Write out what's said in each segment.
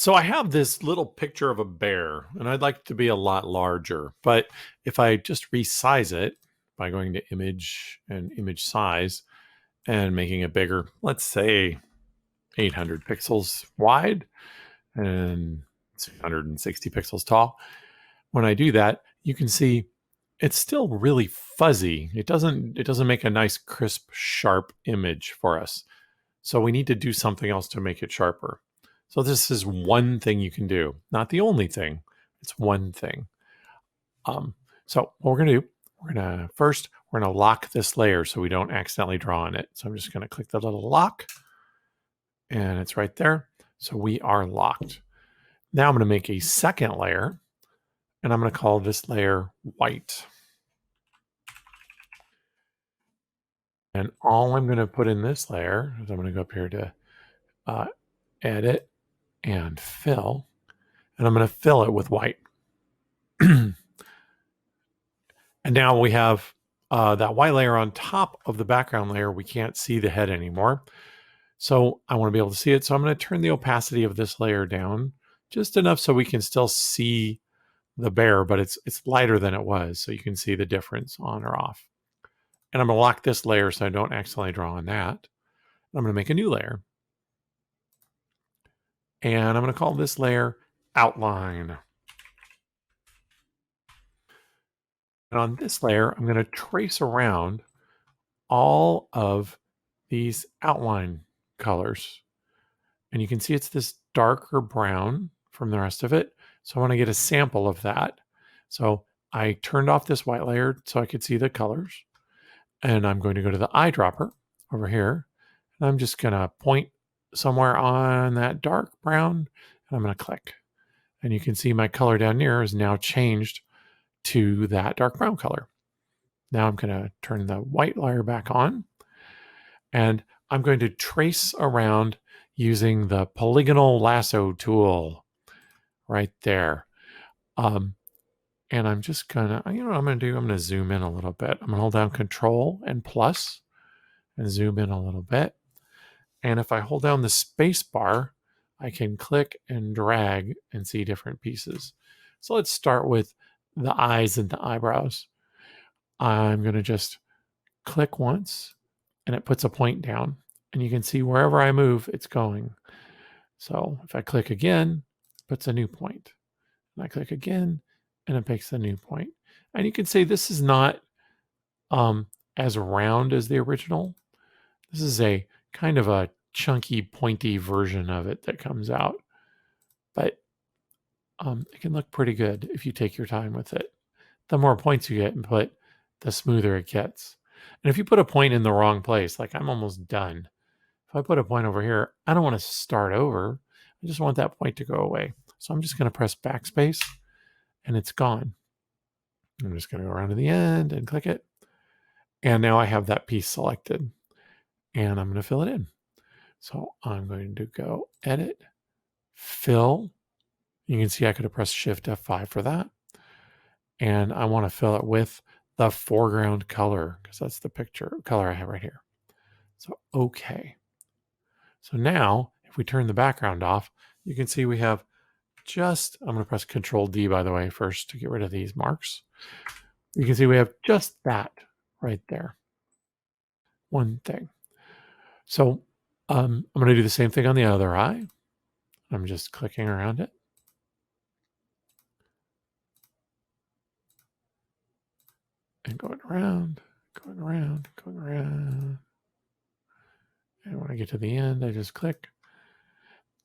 So I have this little picture of a bear, and I'd like it to be a lot larger. But if I just resize it by going to image and image size and making it bigger, let's say 800 pixels wide and 660 pixels tall. When I do that, you can see it's still really fuzzy. It doesn't make a nice crisp sharp image for us. So we need to do something else to make it sharper. So this is one thing you can do, not the only thing. It's one thing. Um, so what we're going to do, we're gonna lock this layer so we don't accidentally draw on it. So I'm just going to click the little lock, and it's right there. So we are locked. Now I'm going to make a second layer, and I'm going to call this layer white. And all I'm going to put in this layer is I'm going to go up here to edit and fill, and I'm going to fill it with white. And now we have that white layer on top of the background layer. We can't see the head anymore. So I want to be able to see it. So I'm going to turn the opacity of this layer down just enough so we can still see the bear, but it's lighter than it was. So you can see the difference on or off. And I'm going to lock this layer so I don't accidentally draw on that. I'm going to make a new layer. And I'm going to call this layer outline. And on this layer, I'm going to trace around all of these outline colors. And you can see it's this darker brown from the rest of it. So I want to get a sample of that. So I turned off this white layer so I could see the colors. And I'm going to go to the eyedropper over here. And I'm just going to point somewhere on that dark brown. And I'm going to click. And you can see my color down here is now changed to that dark brown color. Now I'm going to turn the white layer back on. And I'm going to trace around using the polygonal lasso tool right there. And I'm just gonna, you know what I'm gonna do? I'm gonna zoom in a little bit. I'm gonna hold down Control and plus and zoom in a little bit. And if I hold down the space bar, I can click and drag and see different pieces. So let's start with the eyes and the eyebrows. I'm gonna just click once and it puts a point down. And you can see wherever I move, it's going. So if I click again, it puts a new point. And I click again, and it makes a new point. And you can see this is not as round as the original. This is a kind of a chunky, pointy version of it that comes out. But it can look pretty good if you take your time with it. The more points you get and put, the smoother it gets. And if you put a point in the wrong place, like I'm almost done. If I put a point over here, I don't want to start over. I just want that point to go away. So I'm just going to press backspace and it's gone. I'm just going to go around to the end and click it. And now I have that piece selected and I'm going to fill it in. So I'm going to go edit, fill. You can see I could have pressed Shift F5 for that. And I want to fill it with the foreground color because that's the picture color I have right here. So, okay. So now if we turn the background off, you can see we have just, I'm going to press Control D, by the way, first to get rid of these marks. You can see we have just that right there. One thing. So I'm going to do the same thing on the other eye. I'm just clicking around it. And going around, going around, going around. And when I get to the end, I just click.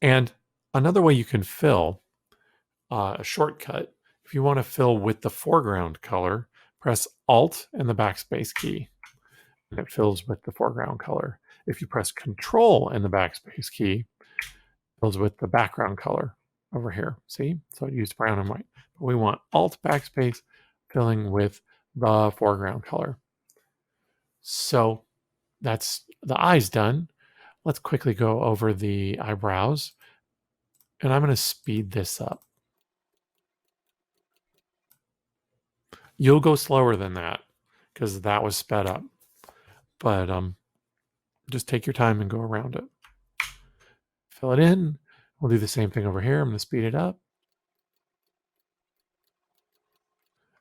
And another way you can fill, a shortcut, if you want to fill with the foreground color, press Alt and the backspace key. And it fills with the foreground color. If you press Control and the backspace key, it fills with the background color over here. See? So it used brown and white. But we want Alt backspace filling with the foreground color. So that's the eyes done. Let's quickly go over the eyebrows. And I'm going to speed this up. You'll go slower than that because that was sped up. But just take your time and go around it. Fill it in. We'll do the same thing over here. I'm going to speed it up.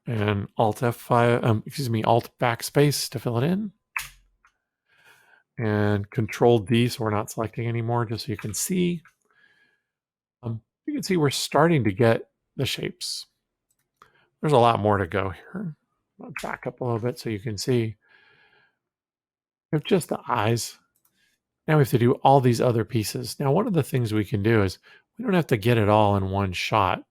And Alt F5, Alt backspace to fill it in. And Control D, so we're not selecting anymore, just so you can see. You can see we're starting to get the shapes. There's a lot more to go here. I'll back up a little bit so you can see. We have just the eyes. Now we have to do all these other pieces. Now, one of the things we can do is we don't have to get it all in one shot.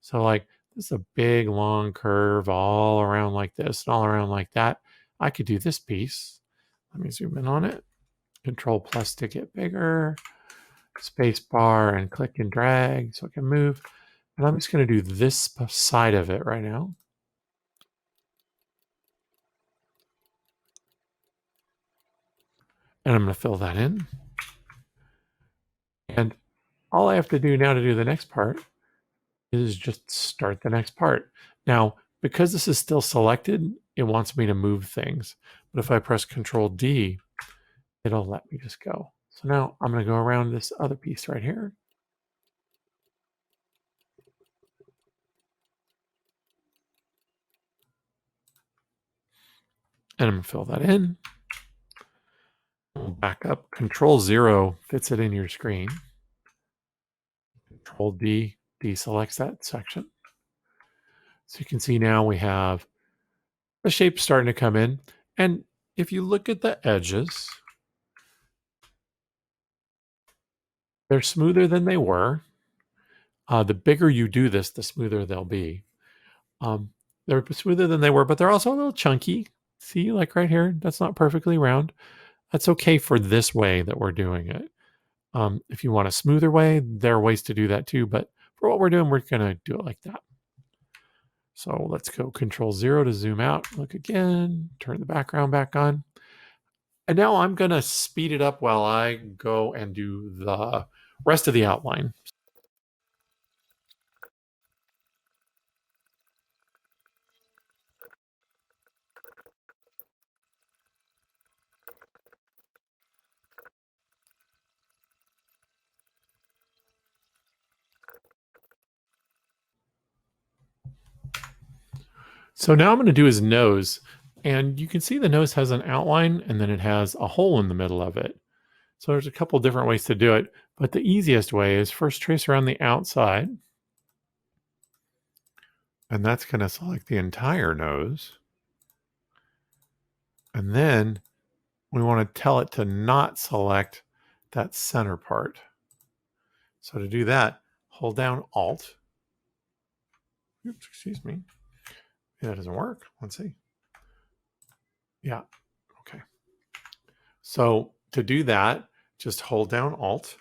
So like this is a big long curve all around like this and all around like that. I could do this piece. Let me zoom in on it. Control plus to get bigger. Space bar and click and drag so it can move. And I'm just going to do this side of it right now. And I'm going to fill that in. And all I have to do now to do the next part is just start the next part. Now, because this is still selected, it wants me to move things. But if I press Control D, it'll let me just go. So now I'm going to go around this other piece right here. And I'm going to fill that in. Back up. Control 0 fits it in your screen. Control D deselects that section. So you can see now we have the shape starting to come in. And if you look at the edges, they're smoother than they were. The bigger you do this, the smoother they'll be. They're smoother than they were, but they're also a little chunky. See, like right here, that's not perfectly round. That's okay for this way that we're doing it. If you want a smoother way, there are ways to do that too. But for what we're doing, we're going to do it like that. So let's go Control 0 to zoom out. Look again, turn the background back on. And now I'm going to speed it up while I go and do the rest of the outline. So now I'm going to do his nose. And you can see the nose has an outline and then it has a hole in the middle of it. So there's a couple different ways to do it. But the easiest way is first trace around the outside. And that's going to select the entire nose. And then we want to tell it to not select that center part. So to do that, hold down Alt. Oops, excuse me. That doesn't work. Let's see. Yeah, okay. So to do that, just hold down Alt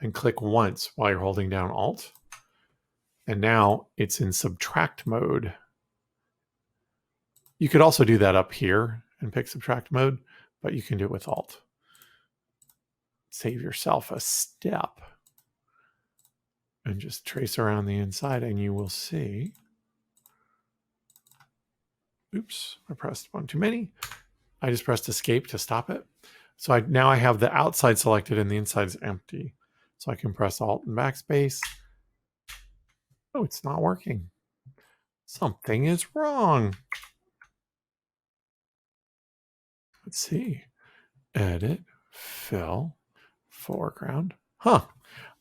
and click once while you're holding down Alt. And now it's in subtract mode. You could also do that up here and pick subtract mode, but you can do it with Alt. Save yourself a step and just trace around the inside and you will see. Oops, I pressed one too many. I just pressed escape to stop it. So now I have the outside selected and the inside is empty. So I can press Alt and backspace. Oh, it's not working. Something is wrong. Let's see. Edit, fill, foreground. Huh.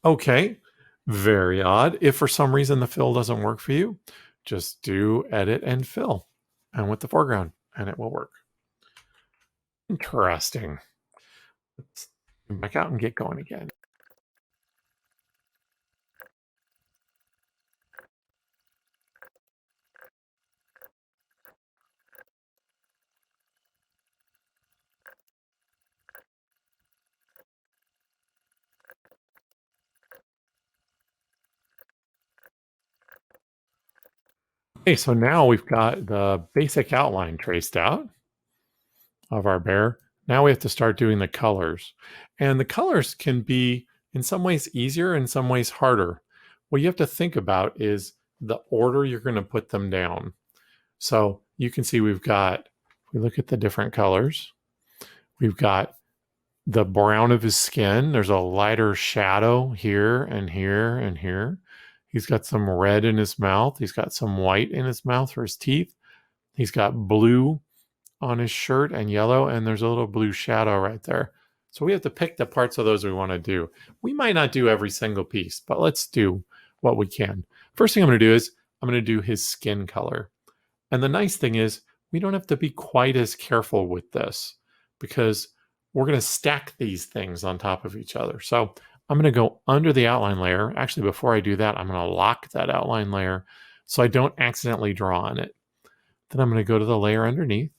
Okay. Very odd. If for some reason the fill doesn't work for you, just do edit and fill and with the foreground and it will work. Interesting. Let's back out and get going again. Okay, so now we've got the basic outline traced out of our bear. Now we have to start doing the colors. And the colors can be in some ways easier, in some ways harder. What you have to think about is the order you're going to put them down. So you can see we've got, if we look at the different colors, we've got the brown of his skin. There's a lighter shadow here and here and here. He's got some red in his mouth. He's got some white in his mouth for his teeth. He's got blue on his shirt and yellow, and there's a little blue shadow right there. So we have to pick the parts of those we want to do. We might not do every single piece, but let's do what we can. First thing I'm going to do is I'm going to do his skin color. And the nice thing is we don't have to be quite as careful with this because we're going to stack these things on top of each other. So I'm going to go under the outline layer. Actually, before I do that, I'm going to lock that outline layer so I don't accidentally draw on it. Then I'm going to go to the layer underneath.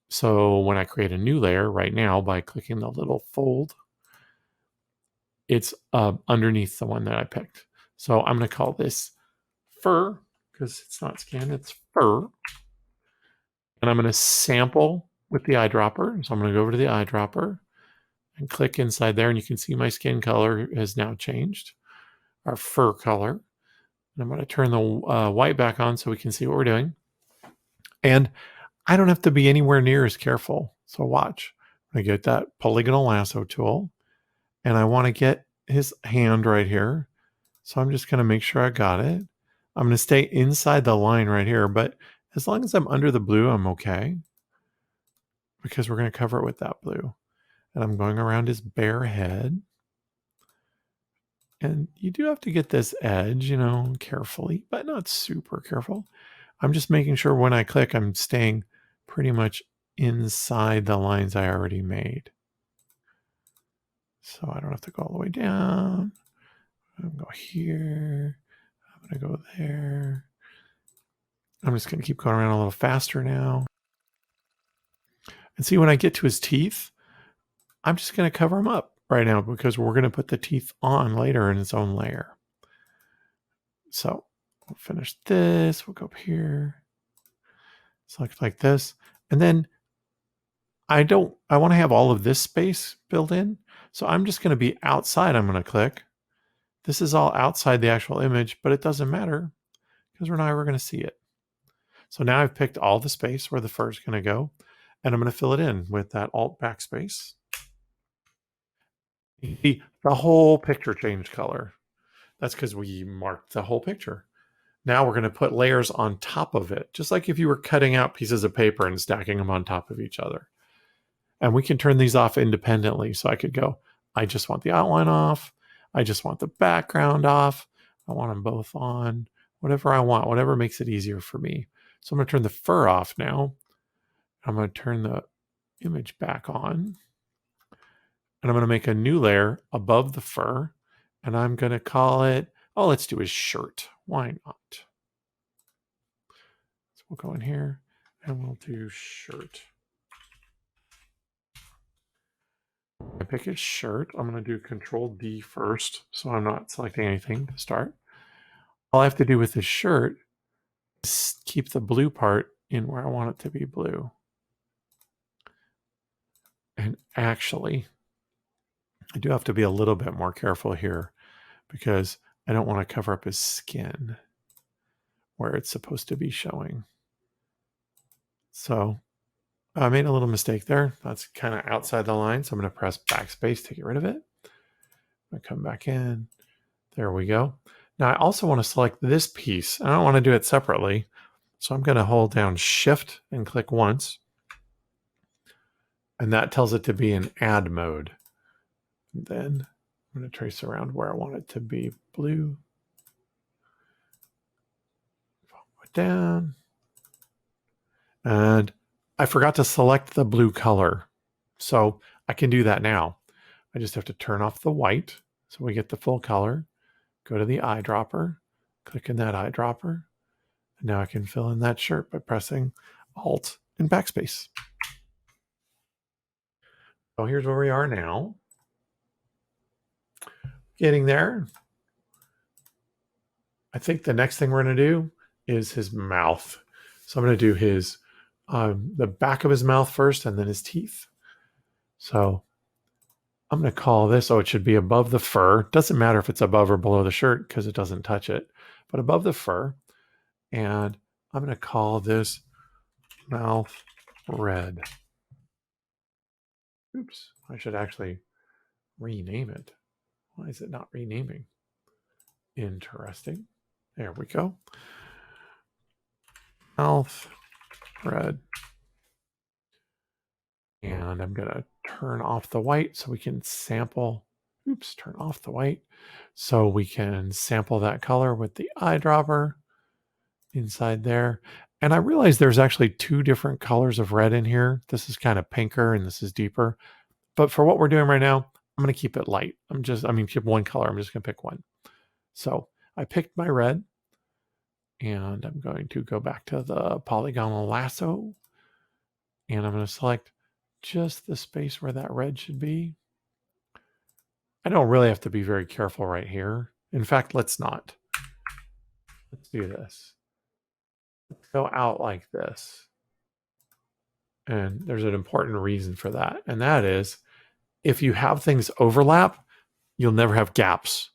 So when I create a new layer right now by clicking the little fold, it's underneath the one that I picked. So I'm going to call this fur because it's not skin, it's fur. And I'm going to sample with the eyedropper. So I'm going to go over to the eyedropper and click inside there. And you can see my skin color has now changed, our fur color. And I'm going to turn the white back on so we can see what we're doing. And I don't have to be anywhere near as careful. So watch. I get that polygonal lasso tool and I want to get his hand right here. So I'm just going to make sure I got it. I'm going to stay inside the line right here, but as long as I'm under the blue, I'm okay because we're going to cover it with that blue. And I'm going around his bare head. And you do have to get this edge, you know, carefully, but not super careful. I'm just making sure when I click, I'm staying pretty much inside the lines I already made. So I don't have to go all the way down. I'm going to go here. I'm going to go there. I'm just going to keep going around a little faster now. And see, when I get to his teeth, I'm just going to cover them up right now because we're going to put the teeth on later in its own layer. So we'll finish this. We'll go up here. Select like this. And then I want to have all of this space built in. So I'm just going to be outside. I'm going to click. This is all outside the actual image, but it doesn't matter because we're not ever going to see it. So now I've picked all the space where the fur is going to go, and I'm going to fill it in with that Alt backspace. You see, the whole picture changed color. That's because we marked the whole picture. Now we're going to put layers on top of it, just like if you were cutting out pieces of paper and stacking them on top of each other. And we can turn these off independently. So I could go, I just want the outline off. I just want the background off. I want them both on. Whatever I want, whatever makes it easier for me. So I'm going to turn the fur off now. I'm going to turn the image back on. And I'm going to make a new layer above the fur. And I'm going to call it, oh, let's do his shirt. Why not? So we'll go in here and we'll do shirt. I pick his shirt. I'm going to do Control D first, so I'm not selecting anything to start. All I have to do with this shirt is keep the blue part in where I want it to be blue. And actually, I do have to be a little bit more careful here because I don't want to cover up his skin where it's supposed to be showing. So I made a little mistake there. That's kind of outside the line. So I'm going to press backspace to get rid of it. I'm going to come back in. There we go. Now I also want to select this piece. I don't want to do it separately. So I'm going to hold down Shift and click once. And that tells it to be in add mode. And then I'm going to trace around where I want it to be blue. Follow it down. And I forgot to select the blue color. So I can do that now. I just have to turn off the white so we get the full color. Go to the eyedropper, click in that eyedropper. And now I can fill in that shirt by pressing Alt and backspace. So here's where we are now. Getting there. I think the next thing we're going to do is his mouth. So I'm going to do his the back of his mouth first and then his teeth. So I'm going to call this, oh, it should be above the fur. Doesn't matter if it's above or below the shirt because it doesn't touch it, but above the fur. And I'm going to call this mouth red. Oops, I should actually rename it. Why is it not renaming? Interesting. There we go. Mouth red. And I'm going to turn off the white so we can sample. Oops, turn off the white so we can sample that color with the eyedropper inside there. And I realize there's actually two different colors of red in here. This is kind of pinker and this is deeper. But for what we're doing right now, I'm going to keep it light. Keep one color. I'm just going to pick one. So I picked my red and I'm going to go back to the polygonal lasso and I'm going to select just the space where that red should be. I don't really have to be very careful right here. In fact, let's not. Let's do this. Let's go out like this. And there's an important reason for that. And that is if you have things overlap, you'll never have gaps.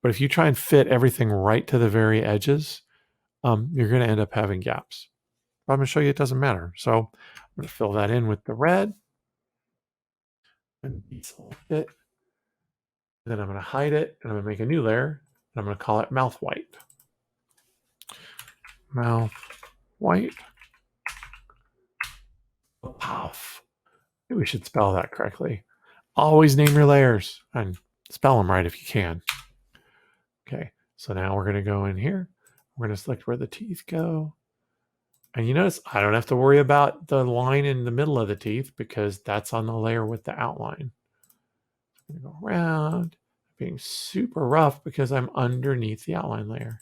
But if you try and fit everything right to the very edges, you're going to end up having gaps. But I'm going to show you it doesn't matter. So I'm going to fill that in with the red and deselect it. Then I'm going to hide it and I'm going to make a new layer. And I'm going to call it mouth white. Mouth white. Puff. Maybe we should spell that correctly. Always name your layers and spell them right if you can. Okay, so now we're going to go in here. We're going to select where the teeth go. And you notice I don't have to worry about the line in the middle of the teeth because that's on the layer with the outline. I'm going to go around, being super rough because I'm underneath the outline layer.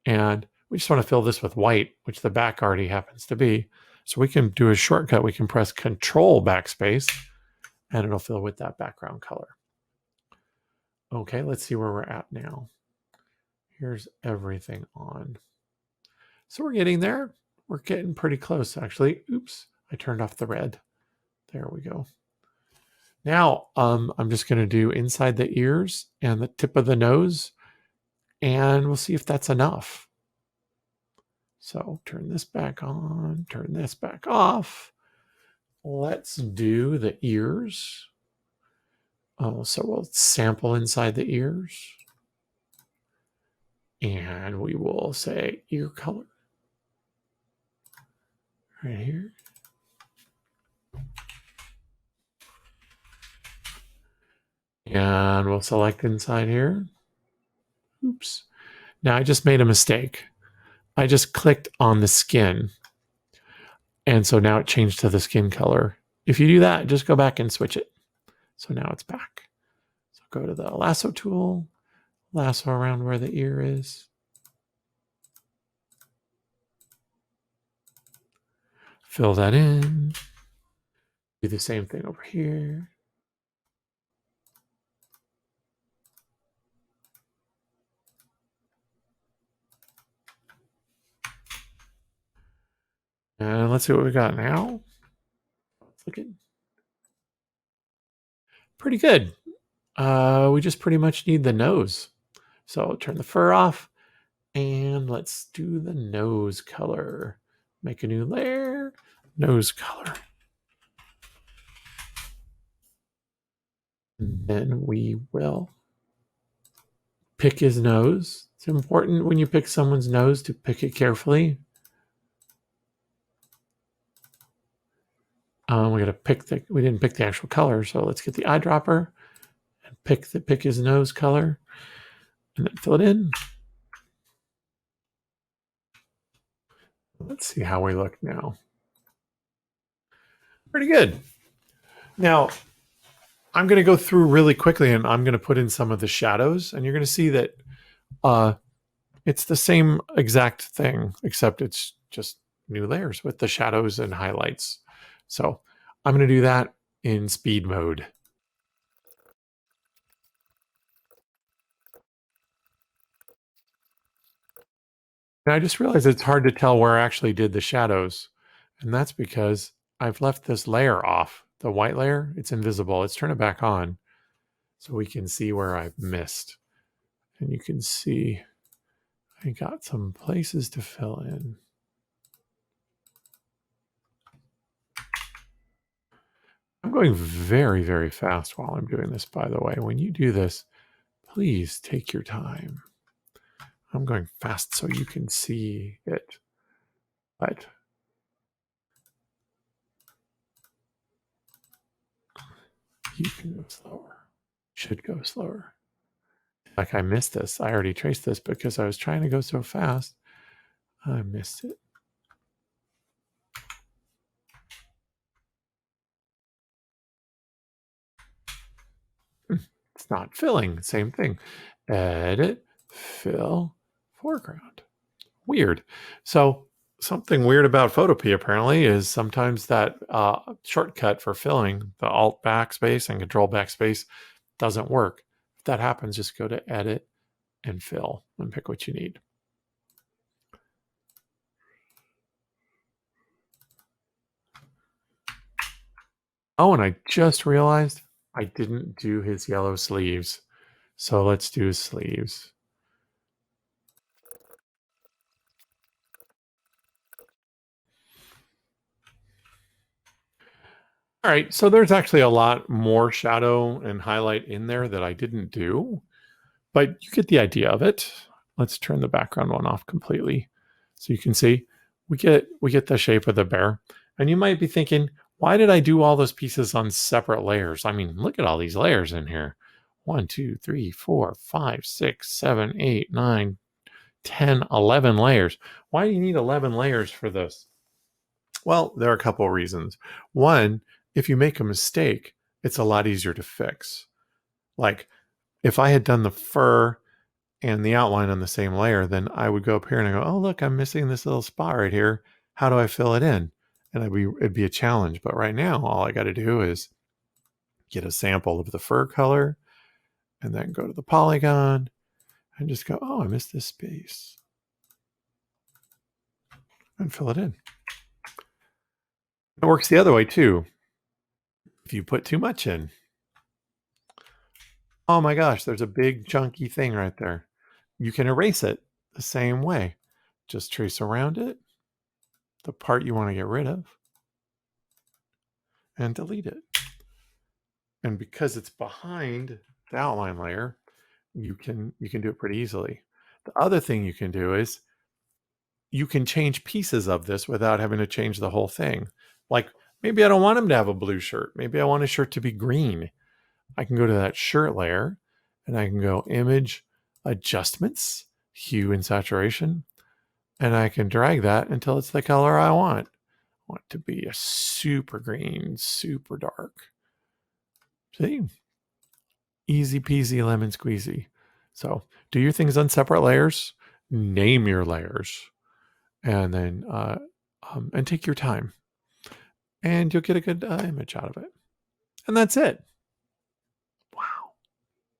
And we just want to fill this with white, which the back already happens to be. So we can do a shortcut. We can press Control Backspace, and it'll fill with that background color. Okay, let's see where we're at now. Here's everything on. So we're getting there. We're getting pretty close, actually. Oops, I turned off the red. There we go. Now, I'm just going to do inside the ears and the tip of the nose, and we'll see if that's enough. So turn this back on, turn this back off. Let's do the ears. So we'll sample inside the ears. And we will say ear color right here. And we'll select inside here. Oops. Now I just made a mistake. I just clicked on the skin. And so now it changed to the skin color. If you do that, just go back and switch it. So now it's back. So go to the lasso tool, lasso around where the ear is. Fill that in. Do the same thing over here. And let's see what we got now. It's looking pretty good. We just pretty much need the nose. So turn the fur off and let's do the nose color. Make a new layer, nose color. And then we will pick his nose. It's important when you pick someone's nose to pick it carefully. We didn't pick the actual color, so let's get the eyedropper and pick his nose color and then fill it in. Let's see how we look now. Pretty good. Now, I'm going to go through really quickly and I'm going to put in some of the shadows, and you're going to see that it's the same exact thing, except it's just new layers with the shadows and highlights. So I'm going to do that in speed mode. And I just realized it's hard to tell where I actually did the shadows. And that's because I've left this layer off. The white layer, it's invisible. Let's turn it back on so we can see where I've missed. And you can see I got some places to fill in. I'm going very, very fast while I'm doing this, by the way. When you do this, please take your time. I'm going fast so you can see it. But you can go slower. Should go slower. Like I missed this. I already traced this because I was trying to go so fast. I missed it. It's not filling. Same thing. Edit, fill, foreground. Weird. So something weird about Photopea apparently is sometimes that shortcut for filling, the Alt backspace and Control backspace, doesn't work. If that happens, just go to Edit and Fill and pick what you need. Oh, and I just realized I didn't do his yellow sleeves. So let's do his sleeves. All right, so there's actually a lot more shadow and highlight in there that I didn't do, but you get the idea of it. Let's turn the background one off completely. So you can see we get the shape of the bear. And you might be thinking, why did I do all those pieces on separate layers? I mean, look at all these layers in here. 1, 2, 3, 4, 5, 6, 7, 8, 9, 10, 11 layers. Why do you need 11 layers for this? Well, there are a couple of reasons. One, if you make a mistake, it's a lot easier to fix. Like if I had done the fur and the outline on the same layer, then I would go up here and I go, oh, look, I'm missing this little spot right here. How do I fill it in? And it'd be a challenge. But right now, all I got to do is get a sample of the fur color and then go to the polygon and just go, oh, I missed this space and fill it in. It works the other way too. If you put too much in, oh my gosh, there's a big chunky thing right there. You can erase it the same way. Just trace around it, the part you want to get rid of, and delete it. And because it's behind the outline layer, you can do it pretty easily. The other thing you can do is you can change pieces of this without having to change the whole thing. Like maybe I don't want him to have a blue shirt. Maybe I want his shirt to be green. I can go to that shirt layer and I can go image adjustments, hue and saturation, and I can drag that until it's the color I want. I want it to be a super green, super dark. See? Easy peasy lemon squeezy. So do your things on separate layers, name your layers, and then and take your time, and you'll get a good image out of it. And that's it.